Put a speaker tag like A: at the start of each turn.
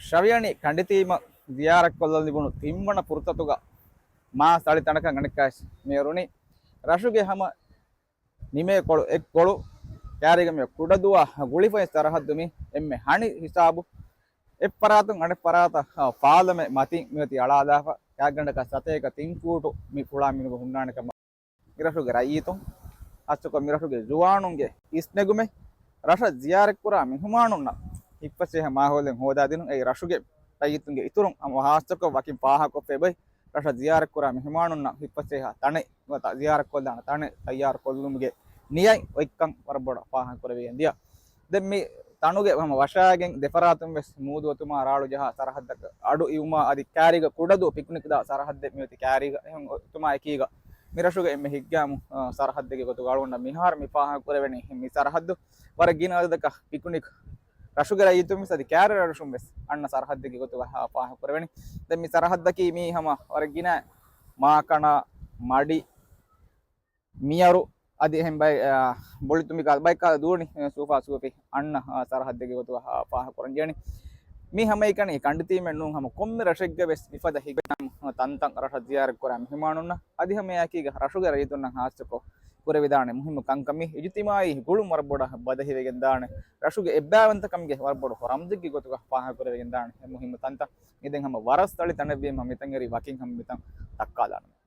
A: ශවියනි කණ්ඩිතීම දියාරක් කොල්ලල් තිබුණු තිම්මන පුරතතුග මා සලි තනක ගණිකාස් මේරුණි රශුගේ හැම නිමේ කොළු එක් කොළු ಕ್ಯಾರಿಗಮ ಕುಡದುವ ಗುಳಿಫೈ ತರಹದ್ದುಮಿ ಎಮ್ಮೆ ಹಣಿ ಹಿಸಾಬು ಎಪ್ಪರಾತು ಅಣೆ ಪರಾತ ಪಾಲಮೆ ಮತಿ ಮಿತಿ ಅಳಾದಾಫ ಕ್ಯಾಗಂಡಕ ಸತೇಕ ತಿಂಕೂಟು ಮಿ ಕುಳಾ ಮಿನುಗು ಹುಣ್ಣಾಣಕ ಮಿರಸುಗೆ ರಯೀತು ಅಚ್ಚುಕ ಮಿರಸುಗೆ ಜುವಾಣುಂಗೆ ಇಸ್ನೆಗುಮೆ ರಶ ಜಿಯಾರಕ್ ಪುರ ಮಿಹುಮಾಣುನ್ನ ಇಪ್ಪಸೆಹ ಮಾಹೋಲೆಂ ಹೋದಾದಿನು ಐ ರಶುಗೆ ರಯೀತುಂಗೆ ಇತುರುಂ ಹಾಸ್ತಕ ವಕಿ ಪಾಹ ಕೊಫೆ ಬೈ ರಶ ಜಿಯಾರಕ್ ಪುರ ಮಿಹುಮಾಣುನ್ನ ಇಪ್ಪಸೆಹ ತಣೆ ಮತ ಜಿಯಾರಕ್ ಕೊಲ್ದಾಣ ತಣೆ ತಯ್ಯಾರ ಕೊಲ್ಲುಮ್ಗೆ නියයි ඔයික්කම් වරබොඩ පාහන් කරවේ දිය දැන් මේ තනුගේ මම වශාගෙන් දෙපරාතුම් වෙස් මූදුවතුමා රාළු ජහ සරහද්දක අඩු ඉවුමා අදි කෑරිග කුඩදු පිකුනික දා සරහද්ද මෙති කෑරිග එහෙන් තුමා එකීග මිරසුගේ එමෙ හිග්ගාමු සරහද්දගේ ගොතු ගාලුන්න මිහාර මි පාහන් කරවෙනි මි සරහද්දු වර ගිනවදක පිකුනික රසුගේ රයිතුම් සදි කෑර රසුම් වෙස් අන්න සරහද්දගේ ගොතු පාහන් කරවෙනි දැන් මි සරහද්දකී මි හැම වර ගින මාකණ මඩි මියරු අද එහෙන් බයි බොලි තුමි කාල බයි කාල දුවනි සෝෆා සෝපි අන්න සරහද්දගේ ගොතු පාහ කරන් ගියනි මේ හැම එකනේ කණ්ඩිතී මෙන්නුන් හැම කොම්මෙ රසෙග්ග වෙස් ඉපද හිගම් තන්තන් රස දියාර කරම් හිමානුන්න අදි හැම යකීග රසුගේ රයිතුන් හාස්තකෝ පුර විදානේ මුහිම කංකමි ඉජිතිමායි ගුළු මරබොඩ බදහි වෙගෙන් දානේ රසුගේ එබ්බාවන්තකම්ගේ වරබොඩ රම්දිග්ගේ ගොතු පාහ කර වෙගෙන් දානේ මුහිම තන්ත ඉතින් හැම වරස් තලි තනබියම් හැම මෙතන් එරි වකින් හැම මෙතන් තක්කා දානවා